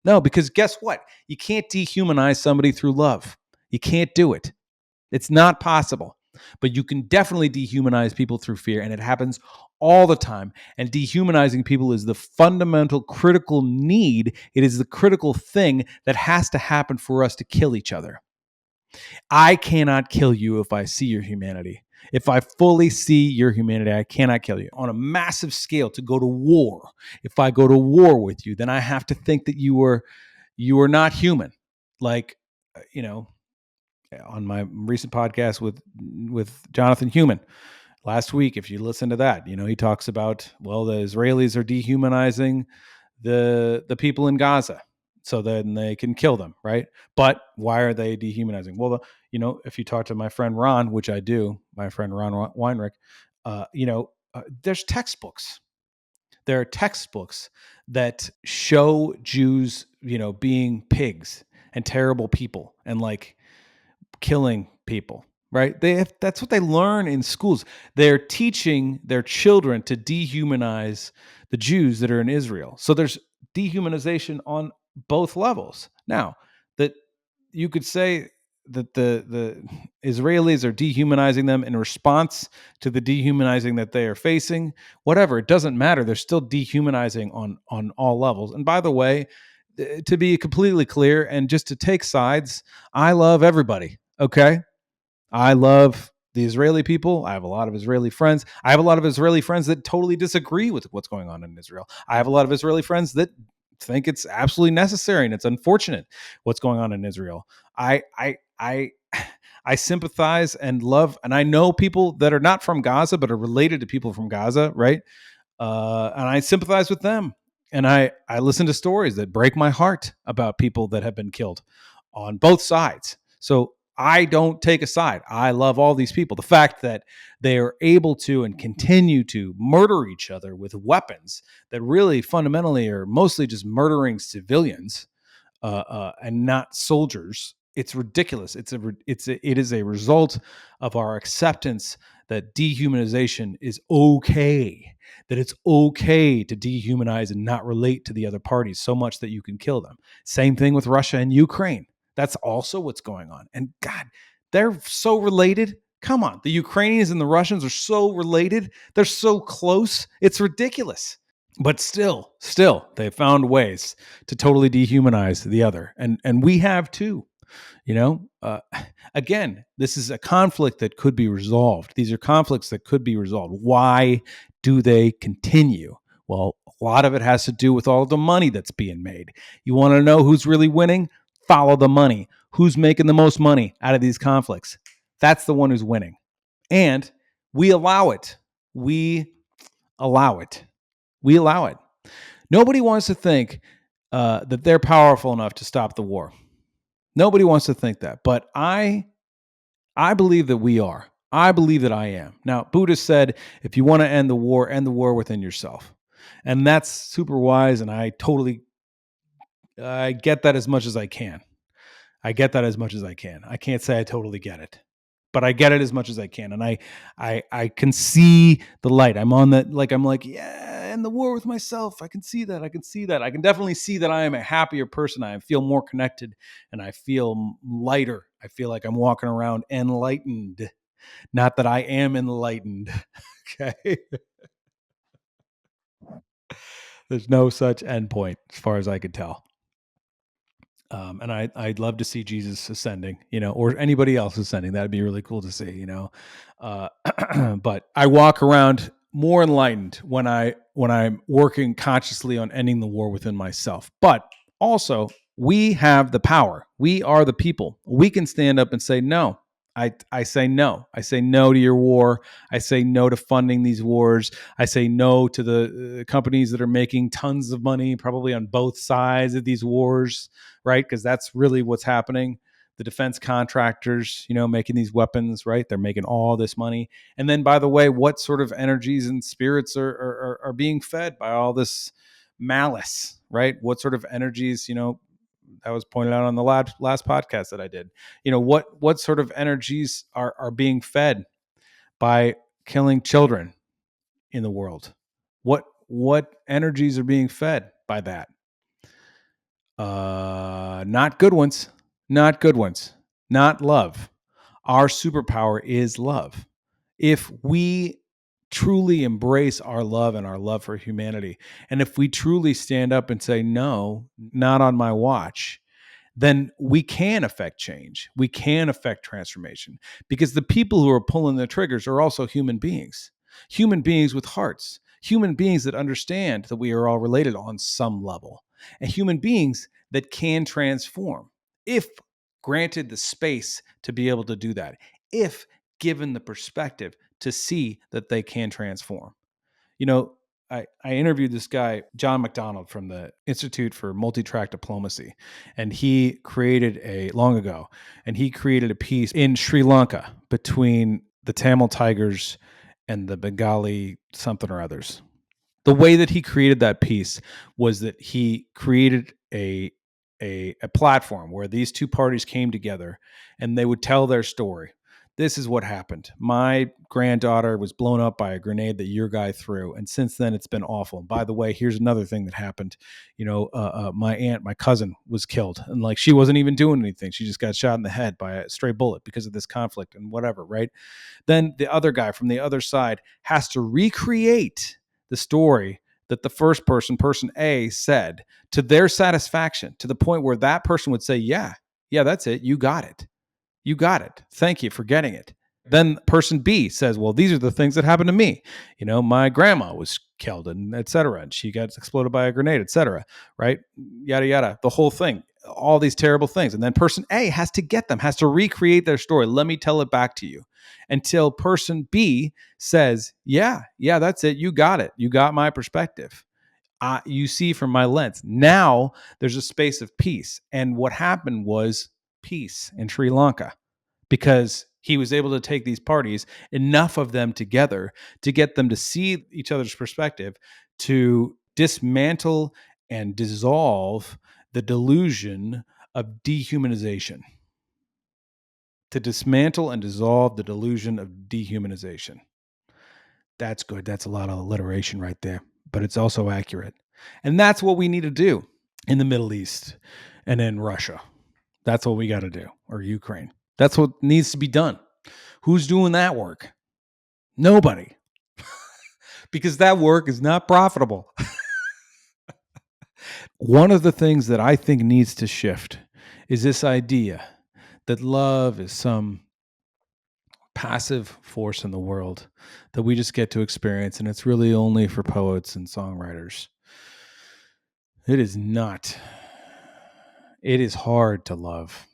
No, because guess what? You can't dehumanize somebody through love. You can't do it. It's not possible. But you can definitely dehumanize people through fear, and it happens all the time. And dehumanizing people is the fundamental critical need. It is the critical thing that has to happen for us to kill each other. I cannot kill you if I see your humanity. If I fully see your humanity, I cannot kill you. On a massive scale, to go to war, if I go to war with you, then I have to think that you are not human. Like, on my recent podcast with Jonathan Human last week, if you listen to that, he talks about, well, the Israelis are dehumanizing the people in Gaza so then they can kill them, right? But why are they dehumanizing? Well, if you talk to my friend Ron, which I do, my friend Ron Weinrich, there's textbooks. There are textbooks that show Jews, being pigs and terrible people and like killing people, right? That's what they learn in schools. They're teaching their children to dehumanize the Jews that are in Israel. So there's dehumanization on both levels. Now, that you could say that the Israelis are dehumanizing them in response to the dehumanizing that they are facing. Whatever, it doesn't matter. They're still dehumanizing on all levels. And by the way, to be completely clear and just to take sides, I love everybody. Okay. I love the Israeli people. I have a lot of Israeli friends. I have a lot of Israeli friends that totally disagree with what's going on in Israel. I have a lot of Israeli friends that think it's absolutely necessary and it's unfortunate what's going on in Israel. I sympathize and love, and I know people that are not from Gaza but are related to people from Gaza, right? And I sympathize with them. And I listen to stories that break my heart about people that have been killed on both sides. So I don't take a side. I love all these people. The fact that they are able to and continue to murder each other with weapons that really fundamentally are mostly just murdering civilians and not soldiers. It's ridiculous. It is a result of our acceptance that dehumanization is okay, that it's okay to dehumanize and not relate to the other parties so much that you can kill them. Same thing with Russia and Ukraine. That's also what's going on. And God, they're so related. Come on. The Ukrainians and the Russians are so related. They're so close. It's ridiculous. But still, they found ways to totally dehumanize the other. And we have too. Again, this is a conflict that could be resolved. These are conflicts that could be resolved. Why do they continue? Well, a lot of it has to do with all the money that's being made. You want to know who's really winning? Follow the money. Who's making the most money out of these conflicts? That's the one who's winning. And We allow it. We allow it. We allow it. Nobody wants to think that they're powerful enough to stop the war. Nobody wants to think that. But I believe that we are. I believe that I am. Now, Buddha said, if you want to end the war within yourself. And that's super wise. And I get that as much as I can. I get that as much as I can. I can't say I totally get it, but I get it as much as I can. And I can see the light. I'm on that. I'm like, yeah, in the war with myself. I can see that. I can see that. I can definitely see that I am a happier person. I feel more connected and I feel lighter. I feel like I'm walking around enlightened. Not that I am enlightened. Okay. There's no such endpoint as far as I could tell. And I'd love to see Jesus ascending, or anybody else ascending. That'd be really cool to see, Uh, but I walk around more enlightened when I'm working consciously on ending the war within myself. But also, we have the power. We are the people. We can stand up and say no. I say no. I say no to your war. I say no to funding these wars. I say no to the companies that are making tons of money, probably on both sides of these wars, right? Because that's really what's happening. The defense contractors, making these weapons, right? They're making all this money. And then, by the way, what sort of energies and spirits are being fed by all this malice, right? What sort of energies, that was pointed out on the last podcast that I did. What sort of energies are being fed by killing children in the world? What energies are being fed by that? Not good ones. Not good ones. Not love. Our superpower is love. If we truly embrace our love and our love for humanity, and if we truly stand up and say, no, not on my watch, then we can affect change. We can affect transformation because the people who are pulling the triggers are also human beings with hearts, human beings that understand that we are all related on some level, and human beings that can transform if granted the space to be able to do that, if given the perspective to see that they can transform. You know, I interviewed this guy, John McDonald from the Institute for Multi-Track Diplomacy, and he created long ago, and he created a piece in Sri Lanka between the Tamil Tigers and the Bengali something or others. The way that he created that piece was that he created a platform where these two parties came together and they would tell their story. This is what happened. My granddaughter was blown up by a grenade that your guy threw, and since then it's been awful. And by the way, here's another thing that happened. My cousin was killed, and she wasn't even doing anything. She just got shot in the head by a stray bullet because of this conflict and whatever, right? Then the other guy from the other side has to recreate the story that the first person A, said to their satisfaction, to the point where that person would say, yeah, that's it. You got it. You got it. Thank you for getting it. Then person B says, well, these are the things that happened to me. My grandma was killed and et cetera. And she got exploded by a grenade, et cetera. Right? Yada, yada. The whole thing, all these terrible things. And then person A has to recreate their story. Let me tell it back to you until person B says, yeah, that's it. You got it. You got my perspective. You see from my lens. Now there's a space of peace. And what happened was peace in Sri Lanka because he was able to take these parties, enough of them together to get them to see each other's perspective, to dismantle and dissolve the delusion of dehumanization. To dismantle and dissolve the delusion of dehumanization. That's good. That's a lot of alliteration right there, but it's also accurate. And that's what we need to do in the Middle East and in Russia. That's what we got to do, or Ukraine. That's what needs to be done. Who's doing that work? Nobody. Because that work is not profitable. One of the things that I think needs to shift is this idea that love is some passive force in the world that we just get to experience, and it's really only for poets and songwriters. It is not. It is hard to love.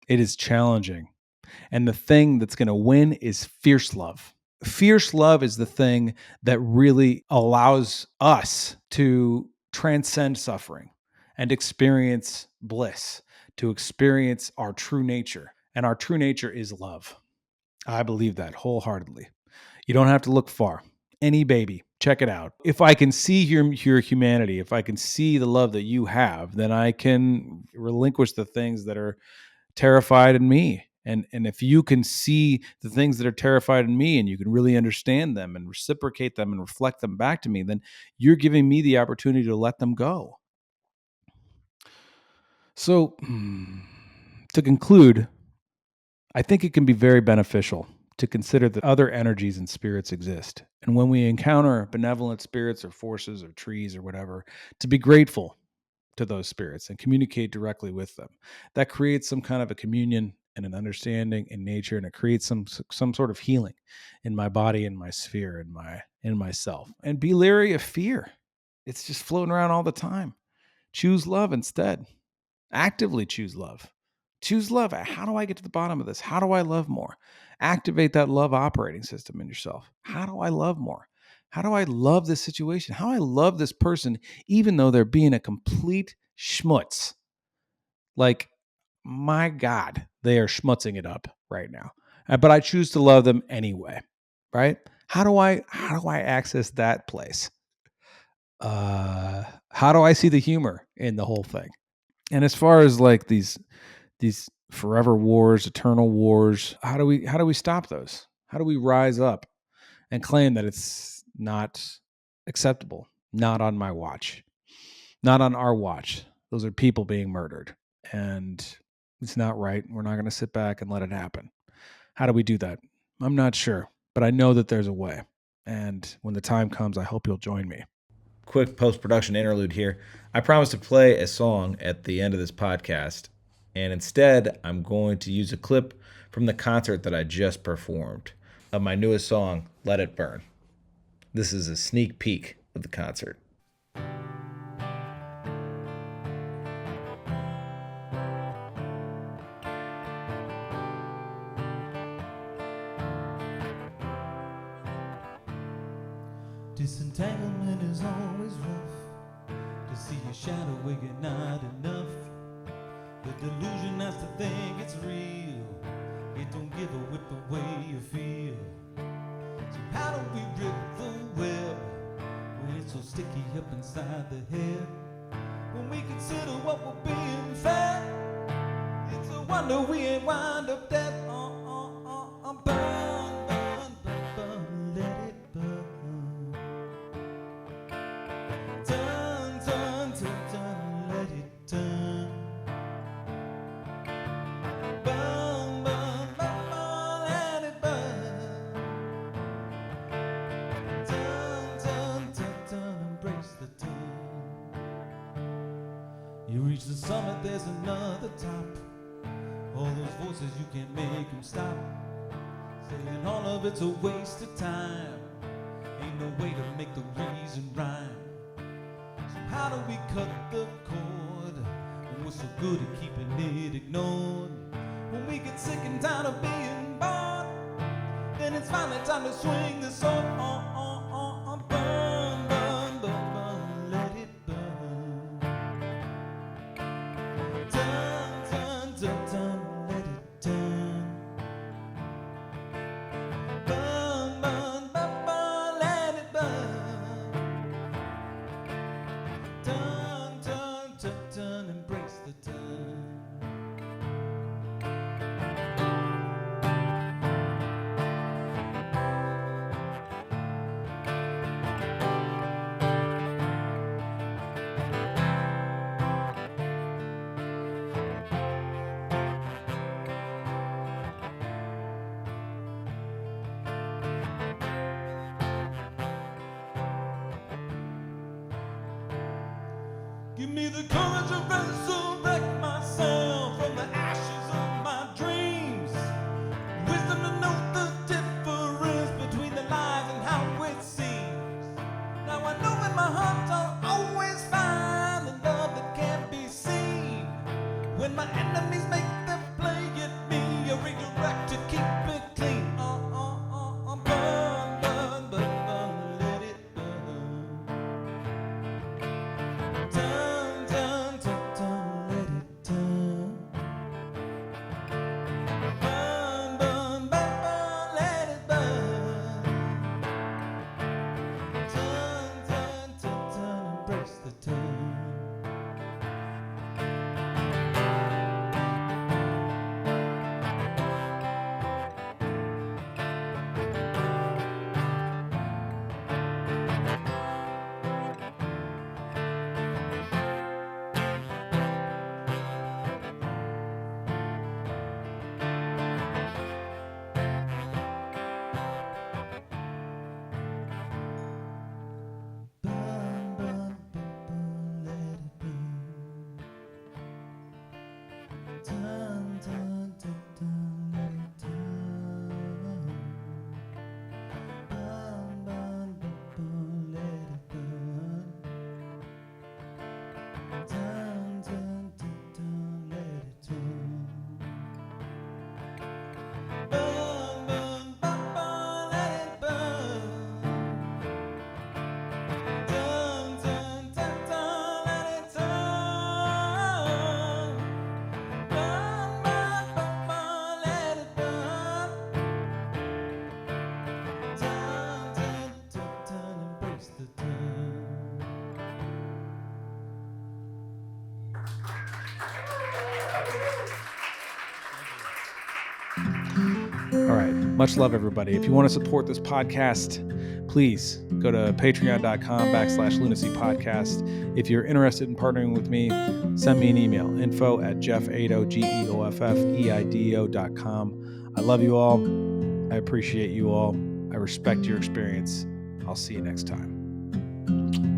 It is challenging. And the thing that's going to win is fierce love. Fierce love is the thing that really allows us to transcend suffering and experience bliss, to experience our true nature. And our true nature is love. I believe that wholeheartedly. You don't have to look far. Any baby, check it out. If I can see your humanity, if I can see the love that you have, then I can relinquish the things that are terrified in me. And if you can see the things that are terrified in me and you can really understand them and reciprocate them and reflect them back to me, then you're giving me the opportunity to let them go. So, to conclude, I think it can be very beneficial to consider that other energies and spirits exist. And when we encounter benevolent spirits or forces or trees or whatever, to be grateful to those spirits and communicate directly with them. That creates some kind of a communion and an understanding in nature, and it creates some sort of healing in my body, in my sphere, in myself. And be leery of fear. It's just floating around all the time. Choose love instead. Actively choose love. Choose love. How do I get to the bottom of this? How do I love more? Activate that love operating system in yourself. How do I love more? How do I love this situation? How do I love this person, even though they're being a complete schmutz? Like, my God, they are schmutzing it up right now. But I choose to love them anyway, right? How do I access that place? How do I see the humor in the whole thing? And as far as like these forever wars, eternal wars, how do we stop those? How do we rise up and claim that it's not acceptable? Not on my watch. Not on our watch. Those are people being murdered. And it's not right. We're not going to sit back and let it happen. How do we do that? I'm not sure, but I know that there's a way. And when the time comes, I hope you'll join me. Quick post-production interlude here. I promised to play a song at the end of this podcast, and instead I'm going to use a clip from the concert that I just performed of my newest song, Let It Burn. This is a sneak peek of the concert. Disentanglement is always rough, to see your shadow where you're not enough. The delusion has to think it's real, it don't give a whip the way you feel. So how do we rip the web when it's so sticky up inside the head? When we consider what we're being fed, it's a wonder we ain't wind up dead. Burn, burn, burn, burn, let it burn. Turn, turn, turn, turn, let it turn. Burn, burn, burn, burn, let it burn. Turn, turn, turn, turn, embrace the turn. You reach the summit, there's another top. All those voices, you can't make them stop. Saying all of it's a waste of time. Ain't no way to make the reason rhyme. So how do we cut the cord when we're so good at keeping it ignored? When we get sick and tired of being bored, then it's finally time to swing the sword. Burn, burn, burn, burn, let it burn. Turn, turn, turn, turn, let it turn. Burn, burn, burn, burn, let it burn. Turn, turn, turn, turn, embrace the turn. Give me the courage to resurrect myself from the ashes of my dreams. Wisdom to know the difference between the lies and how it seems. Now I know in my heart I'll always find the love that can't be seen. When my enemies make them play at me, I redirect to keep it clean. Burn. All right. Much love, everybody. If you want to support this podcast, please go to patreon.com/Lunacy podcast. If you're interested in partnering with me, send me an email, info@jeffeido.com. I love you all. I appreciate you all. I respect your experience. I'll see you next time.